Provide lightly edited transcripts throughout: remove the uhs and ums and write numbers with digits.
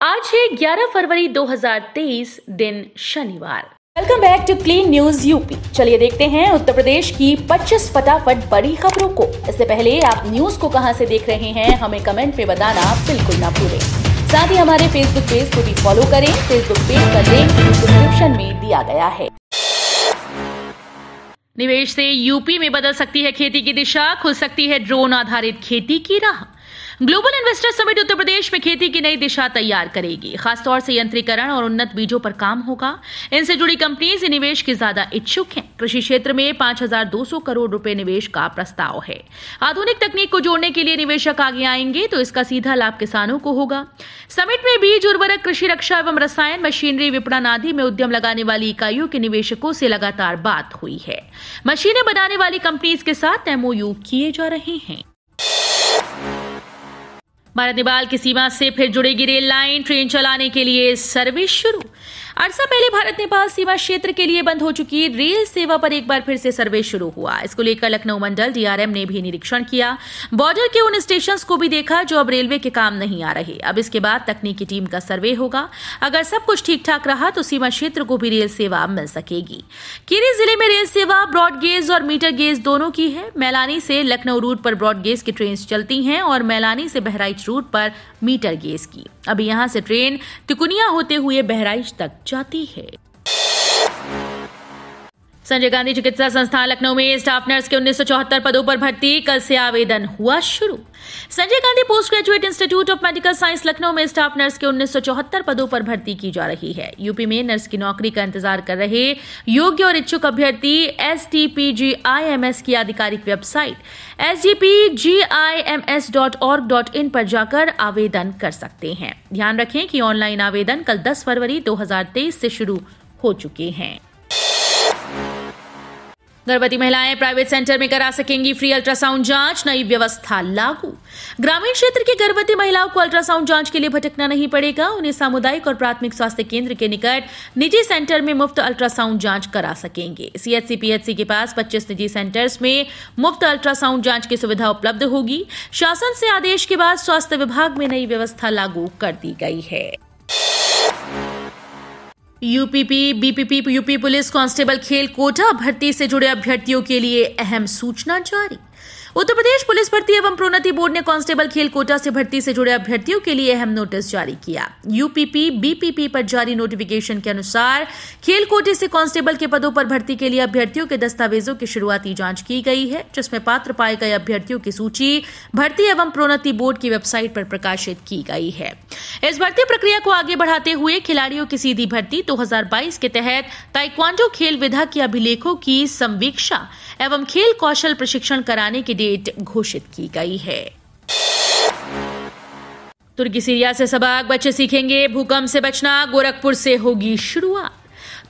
आज है 11 फरवरी 2023 दिन शनिवार। Welcome back to clean news UP. चलिए देखते हैं उत्तर प्रदेश की 25 फटाफट बड़ी खबरों को। इससे पहले आप न्यूज को कहां से देख रहे हैं हमें कमेंट में बताना बिल्कुल ना भूलें। साथ ही हमारे फेसबुक पेज को भी फॉलो करें। फेसबुक पेज का लिंक डिस्क्रिप्शन में दिया गया है। निवेश से यूपी में बदल सकती है खेती की दिशा, खुल सकती है ड्रोन आधारित खेती की राह। Global investor summit Uttar Pradesh में खेती की नई दिशा तैयार करेगी। खासतौर से यंत्रीकरण और उन्नत बीजों पर काम होगा। इनसे जुड़ी कंपनीज निवेश की ज्यादा इच्छुक हैं। कृषि क्षेत्र में 5,200 करोड़ रुपए निवेश का प्रस्ताव है। आधुनिक तकनीक को जोड़ने के लिए निवेशक आगे आएंगे तो इसका सीधा लाभ किसानों को होगा। समिट में बीज, उर्वरक, कृषि रक्षा एवं रसायन, मशीनरी, विपणन आदि में उद्यम लगाने वाली इकाइयों के निवेशकों से लगातार बात हुई है। मशीनें बनाने वाली कंपनीज के साथ एमओयू किए जा रहे हैं। भारत नेपाल की सीमा से फिर जुड़ेगी रेल लाइन, ट्रेन चलाने के लिए सर्विस शुरू। अरसा पहले भारत नेपाल सीमा क्षेत्र के लिए बंद हो चुकी रेल सेवा पर एक बार फिर से सर्वे शुरू हुआ। इसको लेकर लखनऊ मंडल डीआरएम ने भी निरीक्षण किया। बॉर्डर के उन स्टेशन को भी देखा जो अब रेलवे के काम नहीं आ रहे। अब इसके बाद तकनीकी टीम का सर्वे होगा। अगर सब कुछ ठीक ठाक रहा तो सीमा क्षेत्र को भी रेल सेवा मिल सकेगी। कीरी जिले में रेल सेवा ब्रॉड गेज और मीटर गेज दोनों की है। मैलानी से लखनऊ रूट पर ब्रॉड गेज की ट्रेन चलती हैं और मैलानी से बहराइच रूट पर मीटर गेज की। अभी यहां से ट्रेन तिकुनिया होते हुए बहराइच तक जाती है। संजय गांधी चिकित्सा संस्थान लखनऊ में स्टाफ नर्स के 1974 पदों पर भर्ती, कल से आवेदन हुआ शुरू। Sanjay Gandhi post graduate institute of medical science Lucknow में स्टाफ नर्स के 1974 पदों पर भर्ती की जा रही है। यूपी में नर्स की नौकरी का इंतजार कर रहे योग्य और इच्छुक अभ्यर्थी STPGIMS की आधिकारिक वेबसाइट sdpgims.org.in पर जाकर आवेदन कर सकते हैं। ध्यान रखें कि ऑनलाइन आवेदन कल 10 फरवरी 2023 से शुरू हो चुके हैं। गर्भवती महिलाएं प्राइवेट सेंटर में करा सकेंगी फ्री अल्ट्रासाउंड जांच, नई व्यवस्था लागू। ग्रामीण क्षेत्र की गर्भवती महिलाओं को अल्ट्रासाउंड जांच के लिए भटकना नहीं पड़ेगा। उन्हें सामुदायिक और प्राथमिक स्वास्थ्य केंद्र के निकट निजी सेंटर में मुफ्त अल्ट्रासाउंड जांच करा सकेंगे। CHC PHC के पास 25 निजी सेंटर्स में मुफ्त अल्ट्रासाउंड जांच की सुविधा उपलब्ध होगी। शासन से आदेश के बाद स्वास्थ्य विभाग में नई व्यवस्था लागू कर दी गई है। BPP यूपी पुलिस कांस्टेबल खेल कोटा भर्ती से जुड़े अभ्यर्थियों के लिए अहम सूचना जारी। उत्तर प्रदेश पुलिस भर्ती एवं प्रोन्नति बोर्ड ने कांस्टेबल खेल कोटा से भर्ती से जुड़े अभ्यर्थियों के लिए अहम नोटिस जारी किया। BPP पर जारी नोटिफिकेशन के अनुसार खेल कोटे से कांस्टेबल के पदों पर भर्ती के लिए अभ्यर्थियों के दस्तावेजों की शुरुआती जांच की गई है, जिसमें पात्र पाए गए अभ्यर्थियों की सूची भर्ती एवं प्रोन्नति बोर्ड की वेबसाइट पर प्रकाशित की गई है। इस भर्ती प्रक्रिया को आगे बढ़ाते हुए खिलाड़ियों की सीधी भर्ती 2022 के तहत ताइक्वांडो खेल विधा के अभिलेखों की संवीक्षा एवं खेल कौशल प्रशिक्षण कराने की डेट घोषित की गई है। तुर्की सीरिया से सबक, बच्चे सीखेंगे भूकंप से बचना, गोरखपुर से होगी शुरुआत।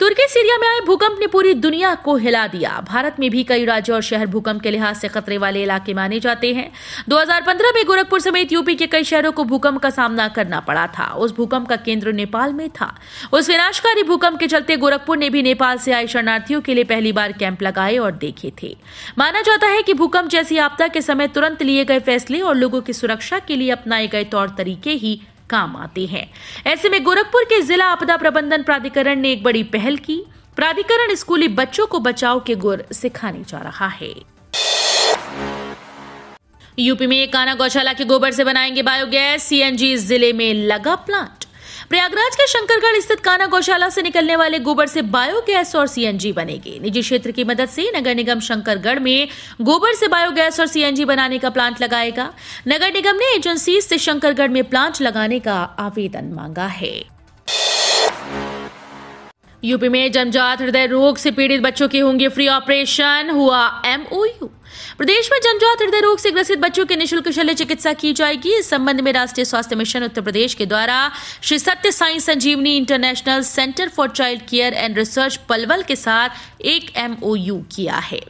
तुर्की सीरिया में आए भूकंप ने पूरी दुनिया को हिला दिया। भारत में भी कई राज्य और शहर भूकंप के लिहाज से खतरे वाले इलाके माने जाते हैं। 2015 में गोरखपुर समेत यूपी के कई शहरों को भूकंप का सामना करना पड़ा था। उस भूकंप का केंद्र नेपाल में था। उस विनाशकारी भूकंप के चलते गोरखपुर ने भी नेपाल से आए शरणार्थियों के लिए पहली बार कैंप लगाए और देखे थे। माना जाता है कि भूकंप जैसी आपदा के समय तुरंत लिए गए फैसले और लोगों की सुरक्षा के लिए अपनाए गए तौर तरीके ही काम आते हैं। ऐसे में गोरखपुर के जिला आपदा प्रबंधन प्राधिकरण ने एक बड़ी पहल की। प्राधिकरण स्कूली बच्चों को बचाव के गुर सिखाने जा रहा है। यूपी में कान्हा गौशाला के गोबर से बनाएंगे बायोगैस, CNG जिले में लगा प्लांट। प्रयागराज के शंकरगढ़ स्थित कान्हा गौशाला से निकलने वाले गोबर से बायोगैस और CNG बनेगी। निजी क्षेत्र की मदद से नगर निगम शंकरगढ़ में गोबर से बायोगैस और CNG बनाने का प्लांट लगाएगा। नगर निगम ने एजेंसी से शंकरगढ़ में प्लांट लगाने का आवेदन मांगा है। यूपी में जन्मजात हृदय रोग से पीड़ित बच्चों के होंगे फ्री ऑपरेशन, हुआ MOU। प्रदेश में जन्मजात हृदय रोग से ग्रसित बच्चों की निःशुल्क शल्य चिकित्सा की जाएगी। इस संबंध में राष्ट्रीय स्वास्थ्य मिशन उत्तर प्रदेश के द्वारा Shri Sathya Sai Sanjeevani international centre for child care and research Palwal के साथ एक MOU किया है।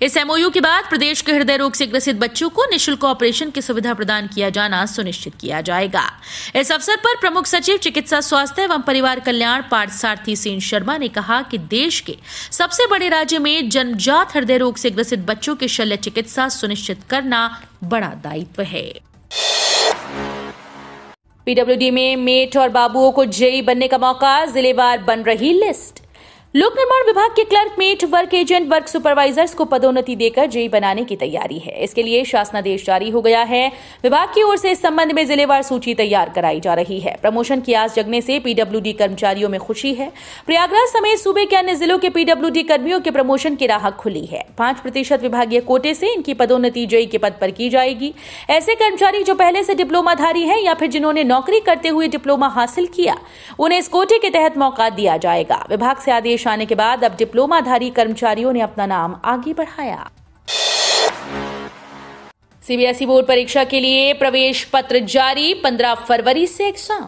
इस MOU के बाद प्रदेश के हृदय रोग से ग्रसित बच्चों को निःशुल्क ऑपरेशन की सुविधा प्रदान किया जाना सुनिश्चित किया जाएगा। इस अवसर पर प्रमुख सचिव चिकित्सा स्वास्थ्य एवं परिवार कल्याण पार्थ सारथी सेन शर्मा ने कहा कि देश के सबसे बड़े राज्य में जन्मजात हृदय रोग से ग्रसित बच्चों की शल्य चिकित्सा सुनिश्चित करना बड़ा दायित्व है। पीडब्ल्यूडी में मेट और बाबुओं को जेई बनने का मौका, जिलेवार बन रही लिस्ट। लोक निर्माण विभाग के clerk, mate, work agent, work supervisors को पदोन्नति देकर जेई बनाने की तैयारी है। इसके लिए शासनादेश जारी हो गया है। विभाग की ओर से इस संबंध में जिलेवार सूची तैयार कराई जा रही है। प्रमोशन की आस जगने से पीडब्ल्यूडी कर्मचारियों में खुशी है। प्रयागराज समेत सूबे के अन्य जिलों के पीडब्ल्यूडी कर्मियों के प्रमोशन की राह खुली है। 5% विभागीय कोटे से इनकी पदोन्नति जेई के पद पर की जाएगी। ऐसे कर्मचारी जो पहले से डिप्लोमाधारी है या फिर जिन्होंने नौकरी करते हुए डिप्लोमा हासिल किया, उन्हें इस कोटे के तहत मौका दिया जाएगा। विभाग से आदेश आने के बाद अब डिप्लोमाधारी कर्मचारियों ने अपना नाम आगे बढ़ाया। सीबीएसई बोर्ड परीक्षा के लिए प्रवेश पत्र जारी, 15 फरवरी से एग्जाम।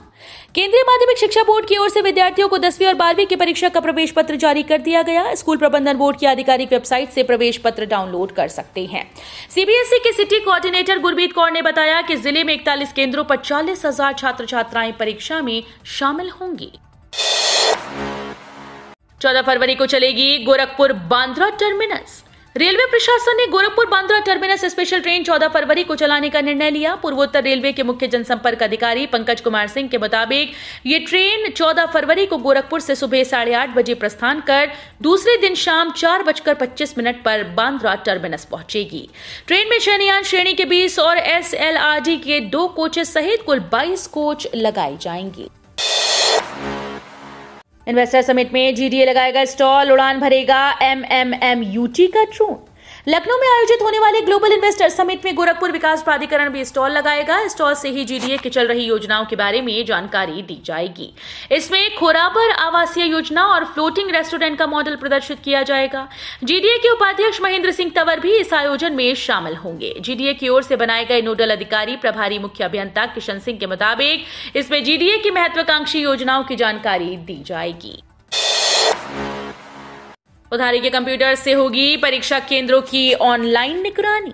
केंद्रीय माध्यमिक शिक्षा बोर्ड की ओर से विद्यार्थियों को 10वीं और 12वीं की परीक्षा का प्रवेश पत्र जारी कर दिया गया। स्कूल प्रबंधन बोर्ड की आधिकारिक वेबसाइट से प्रवेश पत्र डाउनलोड कर सकते हैं। सीबीएसई के सिटी कोऑर्डिनेटर गुरमीत कौर ने बताया कि जिले में 41 केंद्रों पर 40,000 छात्र छात्राएं परीक्षा में शामिल होंगी। 14 फरवरी को चलेगी गोरखपुर बांद्रा टर्मिनस। रेलवे प्रशासन ने Gorakhpur Bandra terminus special train 14 फरवरी को चलाने का निर्णय लिया। पूर्वोत्तर रेलवे के मुख्य जनसंपर्क अधिकारी पंकज कुमार सिंह के मुताबिक ये ट्रेन 14 फरवरी को गोरखपुर से सुबह 8:30 बजे प्रस्थान कर दूसरे दिन शाम 4:25 पर बांद्रा टर्मिनस पहुंचेगी। ट्रेन में शयनयान श्रेणी के 20 और SLRD के 2 कोचेस सहित कुल 22 कोच लगाए जाएंगे। इन्वेस्टर समिट में जीडीए लगाएगा स्टॉल, उड़ान भरेगा MMMUT का ड्रोन। लखनऊ में आयोजित होने वाले ग्लोबल इन्वेस्टर समिट में गोरखपुर विकास प्राधिकरण भी स्टॉल लगाएगा। स्टॉल से ही जीडीए की चल रही योजनाओं के बारे में जानकारी दी जाएगी। इसमें खोरापर आवासीय योजना और फ्लोटिंग रेस्टोरेंट का मॉडल प्रदर्शित किया जाएगा। जीडीए के उपाध्यक्ष महेंद्र सिंह तंवर भी इस आयोजन में शामिल होंगे। जीडीए की ओर से बनाए गए नोडल अधिकारी प्रभारी मुख्य अभियंता किशन सिंह के मुताबिक इसमें जीडीए की महत्वाकांक्षी योजनाओं की जानकारी दी जाएगी। उधारी के कंप्यूटर से होगी परीक्षा केंद्रों की ऑनलाइन निगरानी।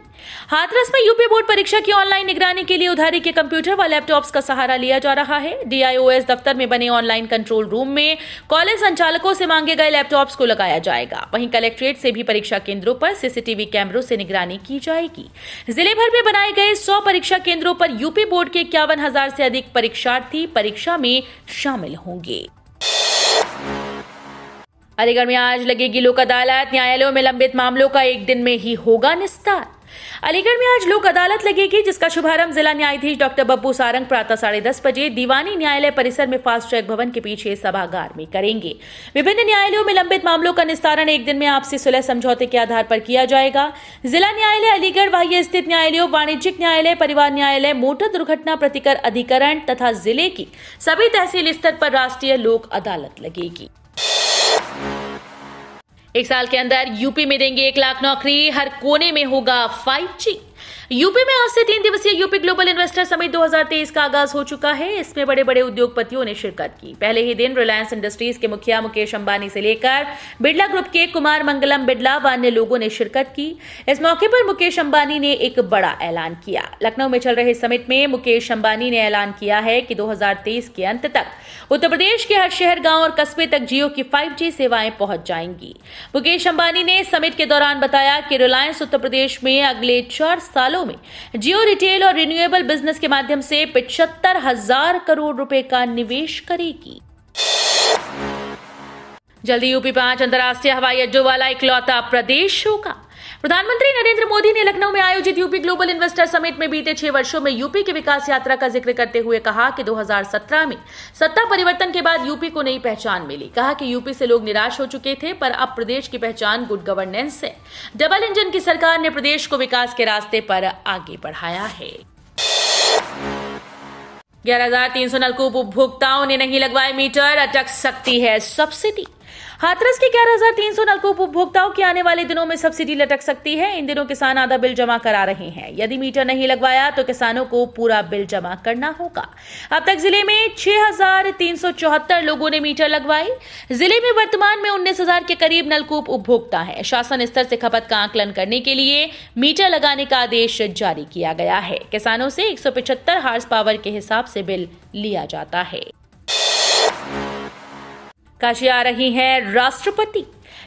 हाथरस में यूपी बोर्ड परीक्षा की ऑनलाइन निगरानी के लिए उधारी के कंप्यूटर व लैपटॉप्स का सहारा लिया जा रहा है। डीआईओएस दफ्तर में बने ऑनलाइन कंट्रोल रूम में कॉलेज संचालकों से मांगे गए लैपटॉप्स को लगाया जाएगा। वहीं कलेक्ट्रेट से भी परीक्षा केंद्रों पर सीसीटीवी कैमरों से निगरानी की जाएगी। जिले भर में बनाए गए 100 परीक्षा केंद्रों पर यूपी बोर्ड के 51,000 से अधिक परीक्षार्थी परीक्षा में शामिल होंगे। अलीगढ़ में आज लगेगी लोक अदालत। न्यायालयों में लंबित मामलों का एक दिन में ही होगा निस्तार। अलीगढ़ में आज लोक अदालत लगेगी, जिसका शुभारंभ जिला न्यायाधीश डॉक्टर बब्बू सारंग प्रातः 10:30 बजे दीवानी न्यायालय परिसर में फास्ट ट्रैक भवन के पीछे सभागार में करेंगे। विभिन्न न्यायालयों में लंबित मामलों का निस्तारण एक दिन में आपसी सुलह समझौते के आधार पर किया जाएगा। जिला न्यायालय अलीगढ़, बाह्य स्थित न्यायालयों, वाणिज्यिक न्यायालय, परिवार न्यायालय, मोटर दुर्घटना प्रतिकर अधिकरण तथा जिले की सभी तहसील स्तर पर राष्ट्रीय लोक अदालत लगेगी। एक साल के अंदर यूपी में देंगे 1 लाख नौकरी, हर कोने में होगा 5G। यूपी में आज से 3 दिवसीय यूपी ग्लोबल इन्वेस्टर समिट 2023 का आगाज हो चुका है। इसमें बड़े बड़े उद्योगपतियों ने शिरकत की। पहले ही दिन रिलायंस इंडस्ट्रीज के मुखिया मुकेश अंबानी से लेकर बिड़ला ग्रुप के कुमार मंगलम बिड़ला व अन्य लोगों ने शिरकत की। इस मौके पर मुकेश अंबानी ने एक बड़ा ऐलान किया। लखनऊ में चल रहे समिट में मुकेश अंबानी ने ऐलान किया है कि 2023 के अंत तक उत्तर प्रदेश के हर शहर, गांव और कस्बे तक जियो की 5G सेवाएं पहुंच जाएंगी। मुकेश अंबानी ने समिट के दौरान बताया कि रिलायंस उत्तर प्रदेश में अगले 4 सालों में जियो रिटेल और रिन्यूएबल बिजनेस के माध्यम से 75,000 करोड़ रुपए का निवेश करेगी। जल्दी यूपी 5 अंतर्राष्ट्रीय हवाई अड्डों वाला इकलौता प्रदेश होगा। प्रधानमंत्री नरेंद्र मोदी ने लखनऊ में आयोजित यूपी ग्लोबल इन्वेस्टर समिट में बीते 6 वर्षों में यूपी की विकास यात्रा का जिक्र करते हुए कहा कि 2017 में सत्ता परिवर्तन के बाद यूपी को नई पहचान मिली। कहा कि यूपी से लोग निराश हो चुके थे, पर अब प्रदेश की पहचान गुड गवर्नेंस है। डबल इंजन की सरकार ने प्रदेश को विकास के रास्ते पर आगे बढ़ाया है। 11,300 नलकूप उपभोक्ताओं ने नहीं लगवाए मीटर, अटक सकती है सब्सिडी। हाथरस के 11,300 नलकूप उपभोक्ताओं की आने वाले दिनों में सब्सिडी लटक सकती है। इन दिनों किसान आधा बिल जमा करा रहे हैं। यदि मीटर नहीं लगवाया तो किसानों को पूरा बिल जमा करना होगा। अब तक जिले में 6,374 लोगों ने मीटर लगवाए। जिले में वर्तमान में 19,000 के करीब नलकूप उपभोक्ता हैं। शासन स्तर से खपत का आकलन करने के लिए मीटर लगाने का आदेश जारी किया गया है। किसानों से 175 हार्स पावर के हिसाब से बिल लिया जाता है। काशी आ रही हैं राष्ट्रपति।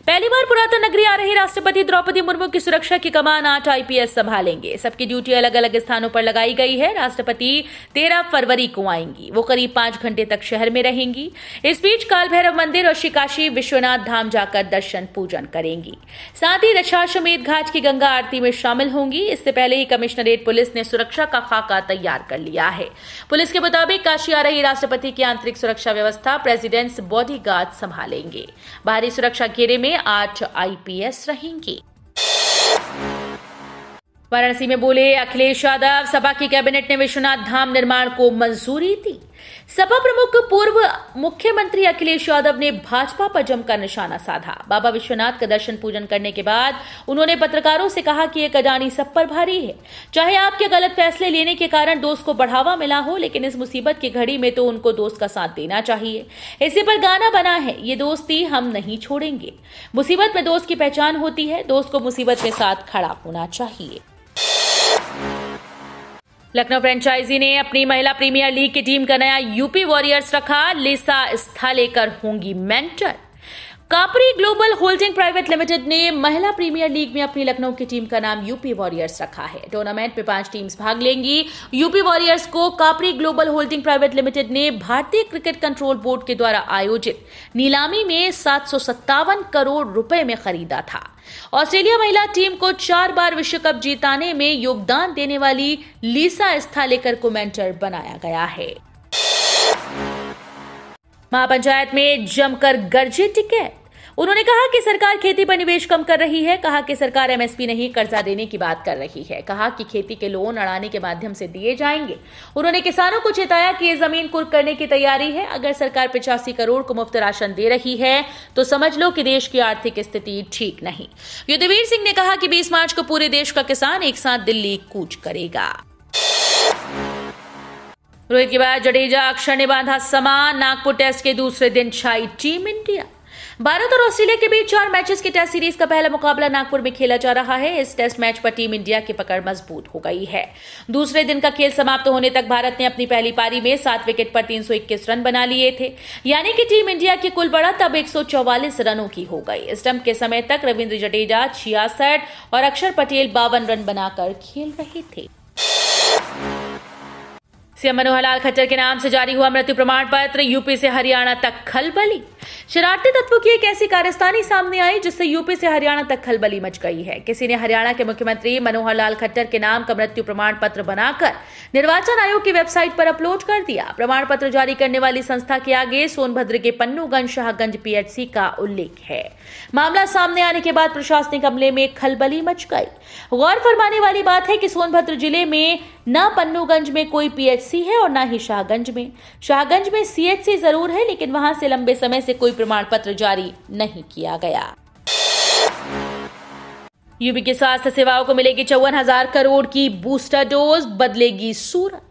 पहली बार पुरातन नगरी आ रही राष्ट्रपति द्रौपदी मुर्मू की सुरक्षा की कमान 8 IPS संभालेंगे। सबकी ड्यूटी अलग अलग स्थानों पर लगाई गई है। राष्ट्रपति 13 फरवरी को आएंगी। वो करीब 5 घंटे तक शहर में रहेंगी। इस बीच काल भैरव मंदिर और श्री काशी विश्वनाथ धाम जाकर दर्शन पूजन करेंगी। साथ ही दशाश्वमेध घाट की गंगा आरती में शामिल होंगी। इससे पहले ही कमिश्नरेट पुलिस ने सुरक्षा का खाका तैयार कर लिया है। पुलिस के मुताबिक काशी आ रही राष्ट्रपति की आंतरिक सुरक्षा व्यवस्था प्रेसिडेंट्स बॉडीगार्ड संभालेंगे। बाहरी सुरक्षा घेरे में 8 IPS रहेंगे। वाराणसी में बोले अखिलेश यादव, सपा की कैबिनेट ने विश्वनाथ धाम निर्माण को मंजूरी दी। सपा प्रमुख पूर्व मुख्यमंत्री अखिलेश यादव ने भाजपा पर जमकर निशाना साधा। बाबा विश्वनाथ का दर्शन पूजन करने के बाद उन्होंने पत्रकारों से कहा कि एक अडानी सब पर भारी है। चाहे आपके गलत फैसले लेने के कारण दोस्त को बढ़ावा मिला हो, लेकिन इस मुसीबत की घड़ी में तो उनको दोस्त का साथ देना चाहिए। इसी पर गाना बना है, ये दोस्ती हम नहीं छोड़ेंगे। मुसीबत में दोस्त की पहचान होती है, दोस्त को मुसीबत में साथ खड़ा होना चाहिए। लखनऊ फ्रेंचाइजी ने अपनी महिला प्रीमियर लीग की टीम का नया यूपी वॉरियर्स रखा। लिसा स्थालेकर होंगी मेंटर। कापरी ग्लोबल होल्डिंग प्राइवेट लिमिटेड ने महिला प्रीमियर लीग में अपनी लखनऊ की टीम का नाम यूपी वॉरियर्स रखा है। टूर्नामेंट में 5 टीम्स भाग लेंगी। यूपी वॉरियर्स को कापरी ग्लोबल होल्डिंग प्राइवेट लिमिटेड ने भारतीय क्रिकेट कंट्रोल बोर्ड के द्वारा आयोजित नीलामी में 757 करोड़ रुपए में खरीदा था। ऑस्ट्रेलिया महिला टीम को 4 बार विश्व कप जीताने में योगदान देने वाली लिसा स्थालेकर को मेंटर बनाया गया है। महापंचायत में जमकर गरजे टिकैत। उन्होंने कहा कि सरकार खेती पर निवेश कम कर रही है। कहा कि सरकार MSP नहीं कर्जा देने की बात कर रही है। कहा कि खेती के लोन अड़ाने के माध्यम से दिए जाएंगे। उन्होंने किसानों को चेताया कि ये जमीन कुर्क करने की तैयारी है। अगर सरकार 85 करोड़ को मुफ्त राशन दे रही है तो समझ लो कि देश की आर्थिक स्थिति ठीक नहीं। युद्धवीर सिंह ने कहा कि 20 मार्च को पूरे देश का किसान एक साथ दिल्ली कूच करेगा। रोहित के बाद जडेजा, अक्षर ने बांधा समा। नागपुर टेस्ट के दूसरे दिन छाई टीम इंडिया। भारत और ऑस्ट्रेलिया के बीच 4 मैचेस की टेस्ट सीरीज का पहला मुकाबला नागपुर में खेला जा रहा है। इस टेस्ट मैच पर टीम इंडिया की पकड़ मजबूत हो गई है। दूसरे दिन का खेल समाप्त होने तक भारत ने अपनी पहली पारी में 7 विकेट पर 321 रन बना लिए थे, यानी कि टीम इंडिया की कुल बढ़त अब 144 रनों की हो गई। स्टंप के समय तक रविंद्र जडेजा 66 और अक्षर पटेल 52 रन बनाकर खेल रहे थे। सीएम मनोहर लाल खट्टर के नाम से जारी हुआ मृत्यु प्रमाण पत्र। यूपी से हरियाणा तक खलबली। शरारती तत्वों की एक ऐसी कारस्तानी सामने आई जिससे यूपी से हरियाणा तक खलबली मच गई है। किसी ने हरियाणा के मुख्यमंत्री मनोहर लाल खट्टर के नाम का मृत्यु प्रमाण पत्र बनाकर निर्वाचन आयोग की वेबसाइट पर अपलोड कर दिया। प्रमाण पत्र जारी करने वाली संस्था के आगे सोनभद्र के पन्नूगंज शाहगंज PHC का उल्लेख है। मामला सामने आने के बाद प्रशासनिक अमले में खलबली मच गई। गौर फरमाने वाली बात है कि सोनभद्र जिले में न पन्नूगंज में कोई PHC है और न ही शाहगंज में। शाहगंज में CHC जरूर है, लेकिन वहां से लंबे समय से कोई प्रमाण पत्र जारी नहीं किया गया। यूपी की स्वास्थ्य सेवाओं को मिलेगी 54,000 करोड़ की बूस्टर डोज। बदलेगी सूरत।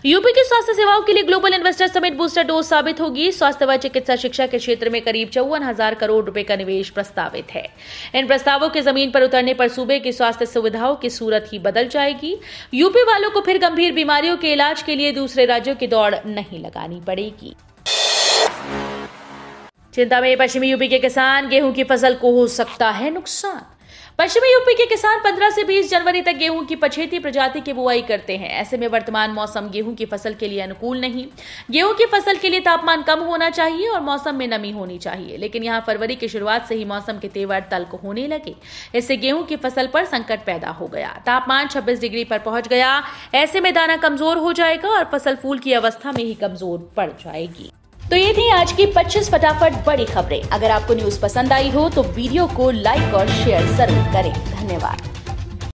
यूपी की स्वास्थ्य सेवाओं के लिए global investor summit booster dose साबित होगी। स्वास्थ्य व चिकित्सा शिक्षा के क्षेत्र में करीब 54,000 करोड़ रुपए का निवेश प्रस्तावित है। इन प्रस्तावों के जमीन पर उतरने पर सूबे की स्वास्थ्य सुविधाओं की सूरत ही बदल जाएगी। यूपी वालों को फिर गंभीर बीमारियों के इलाज के लिए दूसरे राज्यों की दौड़ नहीं लगानी पड़ेगी। चिंता में पश्चिमी यूपी के किसान, गेहूं की फसल को हो सकता है नुकसान। पश्चिमी यूपी के किसान 15 से 20 जनवरी तक गेहूं की पछेती प्रजाति की बुआई करते हैं। ऐसे में वर्तमान मौसम गेहूं की फसल के लिए अनुकूल नहीं। गेहूं की फसल के लिए तापमान कम होना चाहिए और मौसम में नमी होनी चाहिए, लेकिन यहां फरवरी की शुरुआत से ही मौसम के तेवर तल्ख होने लगे। इससे गेहूं की फसल पर संकट पैदा हो गया। तापमान 26 डिग्री पर पहुंच गया। ऐसे में दाना कमजोर हो जाएगा और फसल फूल की अवस्था में ही कमजोर पड़ जाएगी। तो ये थी आज की 25 फटाफट बड़ी खबरें। अगर आपको न्यूज पसंद आई हो तो वीडियो को लाइक और शेयर जरूर करें। धन्यवाद।